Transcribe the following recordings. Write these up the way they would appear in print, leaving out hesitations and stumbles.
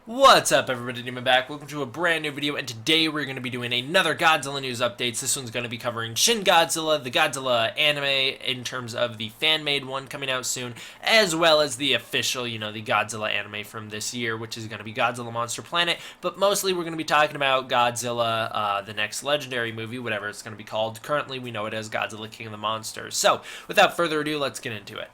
What's up, everybody? Demon back. Welcome to a brand new video, and today we're going to be doing another Godzilla news updates. This one's going to be covering Shin Godzilla, the Godzilla anime in terms of the fan-made one coming out soon, as well as the official, the Godzilla anime from this year, which is going to be Godzilla Monster Plante. But mostly we're going to be talking about Godzilla, the next legendary movie, whatever it's going to be called. Currently, we know it as Godzilla King of the Monsters. So, without further ado, let's get into it.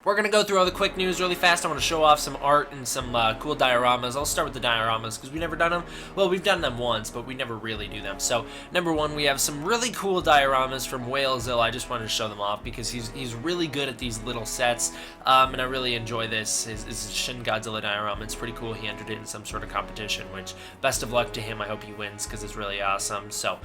We're going to go through all the quick news really fast. I want to show off some art and some cool dioramas. I'll start with the dioramas because we've never done them. Well, we've done them once, but we never really do them. So, number one, we have some really cool dioramas from Whalezilla. I just wanted to show them off because he's really good at these little sets, and I really enjoy this. This is Shin Godzilla diorama. It's pretty cool. He entered it in some sort of competition, which, best of luck to him. I hope he wins because it's really awesome. So,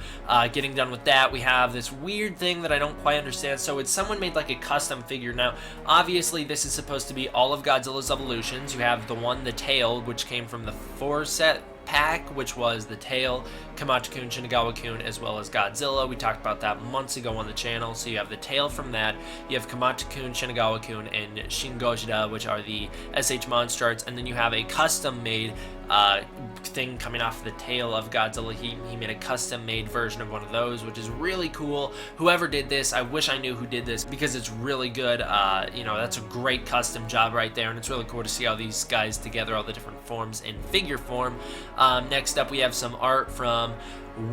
getting done with that, we have this weird thing that I don't quite understand. So, it's someone made like a custom figure. Now, obviously, this is supposed to be all of Godzilla's evolutions. You have the tail, which came from the 4-set pack, which was the tail, Kamata-kun, Shinagawa-kun, as well as Godzilla. We talked about that months ago on the channel. So you have the tail from that, you have Kamata-kun, Shinagawa-kun, and Shin Gojira, which are the SH monster arts, and then you have a custom-made thing coming off the tail of Godzilla. He made a custom-made version of one of those, which is really cool. Whoever did this, I wish I knew who did this because it's really good. That's a great custom job right there, and it's really cool to see all these guys together, all the different forms in figure form. Next up, we have some art from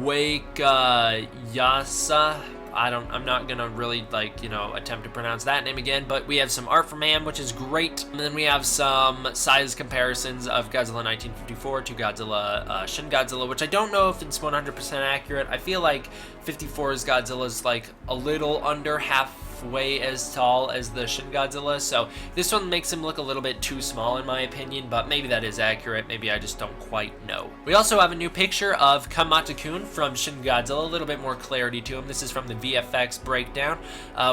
Wake Yasa. I'm not gonna really attempt to pronounce that name again, but we have some art from him, which is great. And then we have some size comparisons of Godzilla 1954 to Godzilla Shin Godzilla, which I don't know if it's 100% accurate. I feel like 54's Godzilla is like a little under halfway as tall as the Shin Godzilla, so this one makes him look a little bit too small in my opinion, but maybe that is accurate, maybe I just don't quite know. We also have a new picture of Kamata-kun from Shin Godzilla, a little bit more clarity to him. This is from the VFX breakdown,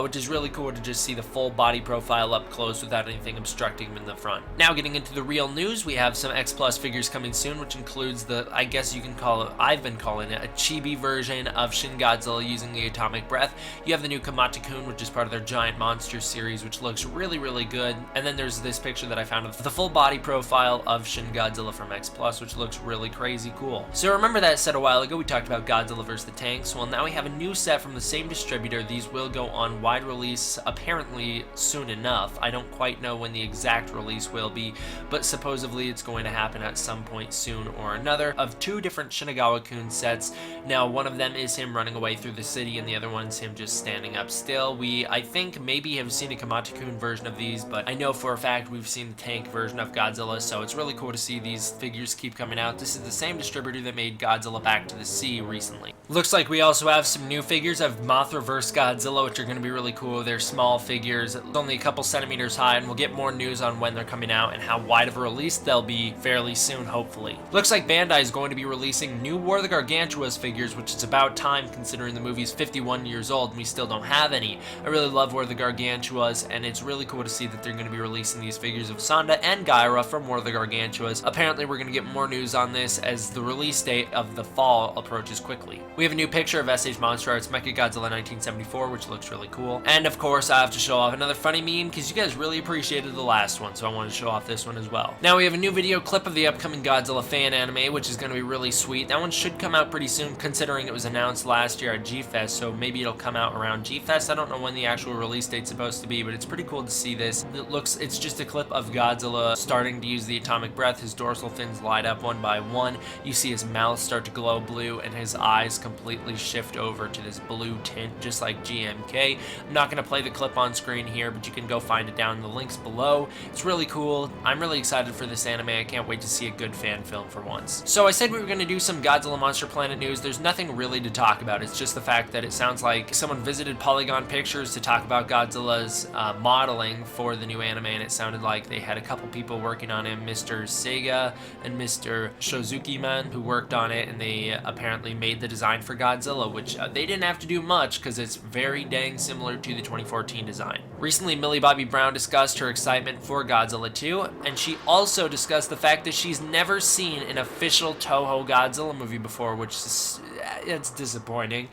which is really cool to just see the full body profile up close without anything obstructing him in the front. Now getting into the real news, we have some X Plus figures coming soon, which includes I guess you can call it, I've been calling it, a chibi version of Shin Godzilla using the atomic breath. You have the new Kamata-kun, which is part of their Giant Monsters series, which looks really, really good. And then there's this picture that I found of the full body profile of Shin Godzilla from X Plus, which looks really crazy cool. So remember that set a while ago, we talked about Godzilla vs. the Tanks. Well, now we have a new set from the same distributor. These will go on wide release apparently soon enough. I don't quite know when the exact release will be, but supposedly it's going to happen at some point soon or another, of two different Shinagawa-kun sets. Now, one of them is him running away through the city, and the other one's him just standing up still. I think maybe have seen a Kamata-kun version of these, but I know for a fact we've seen the tank version of Godzilla, so it's really cool to see these figures keep coming out. This is the same distributor that made Godzilla Back to the Sea recently. Looks like we also have some new figures of Mothra Vs Godzilla, which are going to be really cool. They're small figures, only a couple centimeters high, and we'll get more news on when they're coming out and how wide of a release they'll be fairly soon, hopefully. Looks like Bandai is going to be releasing new War of the Gargantuas figures, which is about time considering the movie's 51 years old and we still don't have any. I really love War of the Gargantuas, and it's really cool to see that they're going to be releasing these figures of Sonda and Gaira from War of the Gargantuas. Apparently, we're going to get more news on this as the release date of the fall approaches quickly. We have a new picture of SH Monster Arts Mechagodzilla 1974, which looks really cool. And of course, I have to show off another funny meme because you guys really appreciated the last one, so I wanted to show off this one as well. Now we have a new video clip of the upcoming Godzilla fan anime, which is going to be really sweet. That one should come out pretty soon considering it was announced last year at G-Fest, so maybe it'll come out around G-Fest. I don't know when the actual release date's supposed to be, but it's pretty cool to see this. It's just a clip of Godzilla starting to use the atomic breath. His dorsal fins light up one by one. You see his mouth start to glow blue and his eyes completely shift over to this blue tint, just like GMK. I'm not going to play the clip on screen here, but you can go find it down in the links below. It's really cool. I'm really excited for this anime. I can't wait to see a good fan film for once. So I said we were going to do some Godzilla Monster Planet news. There's nothing really to talk about. It's just the fact that it sounds like someone visited Polygon Pictures to talk about Godzilla's modeling for the new anime, and it sounded like they had a couple people working on him, Mr. Sega and Mr. Shozuki-man, who worked on it, and they apparently made the design for Godzilla, which they didn't have to do much because it's very dang similar to the 2014 design. Recently, Millie Bobby Brown discussed her excitement for Godzilla 2, and she also discussed the fact that she's never seen an official Toho Godzilla movie before, which is it's disappointing.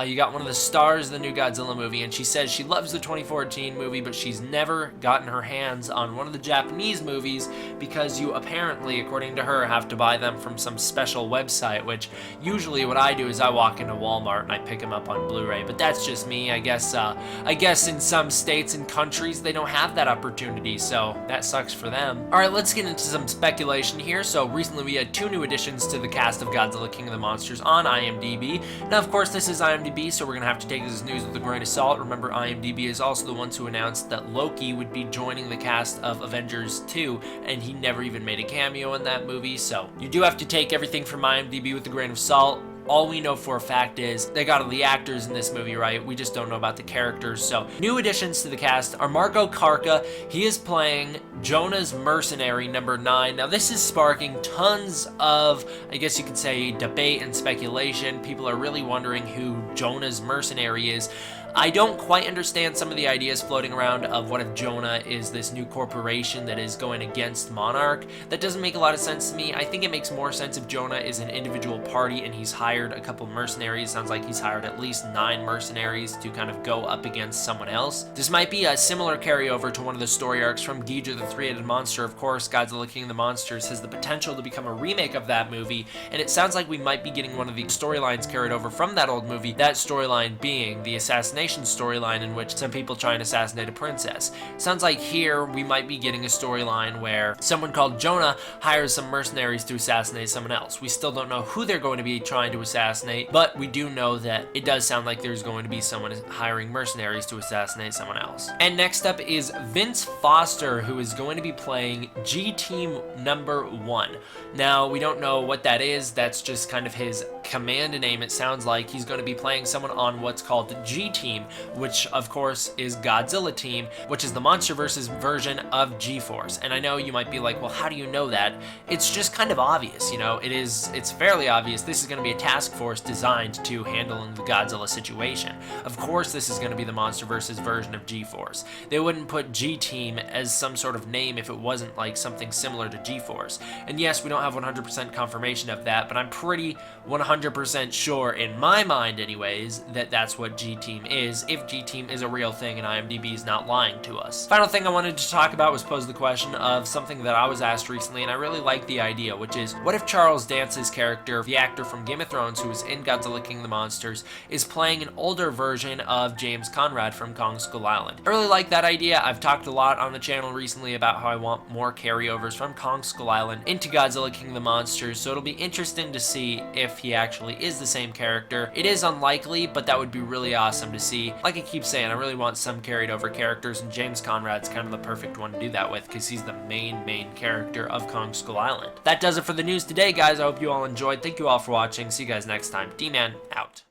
You got one of the stars of the new Godzilla movie, and she says she loves the 2014 movie, but she's never gotten her hands on one of the Japanese movies because you apparently, according to her, have to buy them from some special website, which usually what I do is I walk into Walmart and I pick them up on Blu-ray, but that's just me. I guess in some states and countries they don't have that opportunity, so that sucks for them. Alright, let's get into some speculation here. So recently we had 2 new additions to the cast of Godzilla King of the Monsters on IMDb. Now of course this is IMDb, so we're gonna have to take this news with a grain of salt. Remember, IMDb is also the ones who announced that Loki would be joining the cast of Avengers 2, and he never even made a cameo in that movie, so you do have to take everything from IMDb with a grain of salt. All we know for a fact is they got all the actors in this movie, right? We just don't know about the characters. So new additions to the cast are Marco Karka. He is playing Jonah's mercenary number 9. Now this is sparking tons of, I guess you could say, debate and speculation. People are really wondering who Jonah's mercenary is. I don't quite understand some of the ideas floating around of what if Johna is this new corporation that is going against Monarch. That doesn't make a lot of sense to me. I think it makes more sense if Johna is an individual party and he's hired a couple mercenaries. Sounds like he's hired at least 9 mercenaries to kind of go up against someone else. This might be a similar carryover to one of the story arcs from Ghidorah the Three-Headed Monster. Of course, Godzilla King of the Monsters has the potential to become a remake of that movie, and it sounds like we might be getting one of the storylines carried over from that old movie, that storyline being the assassination storyline in which some people try and assassinate a princess. Sounds like here we might be getting a storyline where someone called Johna hires some mercenaries to assassinate someone else. We still don't know who they're going to be trying to assassinate, but we do know that it does sound like there's going to be someone hiring mercenaries to assassinate someone else. And next up is Vince Foster, who is going to be playing G-Team number 1. Now, we don't know what that is. That's just kind of his command name. It sounds like he's going to be playing someone on what's called G-Team, which of course is Godzilla Team, which is the MonsterVerse version of G-Force. And I know you might be like, well, how do you know that? It's just kind of obvious, you know. It's fairly obvious. This is going to be a task force designed to handling the Godzilla situation. Of course this is going to be the MonsterVerse version of G-Force. They wouldn't put G-Team as some sort of name if it wasn't like something similar to G-Force. And yes, we don't have 100% confirmation of that, but I'm pretty 100% sure, in my mind anyways, that that's what G-Team is, if G-Team is a real thing and IMDb is not lying to us. Final thing I wanted to talk about was pose the question of something that I was asked recently, and I really like the idea, which is, what if Charles Dance's character, the actor from Game of Thrones who was in Godzilla King of the Monsters, is playing an older version of James Conrad from Kong Skull Island? I really like that idea. I've talked a lot on the channel recently about how I want more carryovers from Kong Skull Island into Godzilla King of the Monsters, so it'll be interesting to see if he actually is the same character. It is unlikely, but that would be really awesome to see. Like I keep saying, I really want some carried over characters, and James Conrad's kind of the perfect one to do that with because he's the main character of Kong Skull Island. That does it for the news today, guys. I hope you all enjoyed. Thank you all for watching. See you guys next time. D-Man out.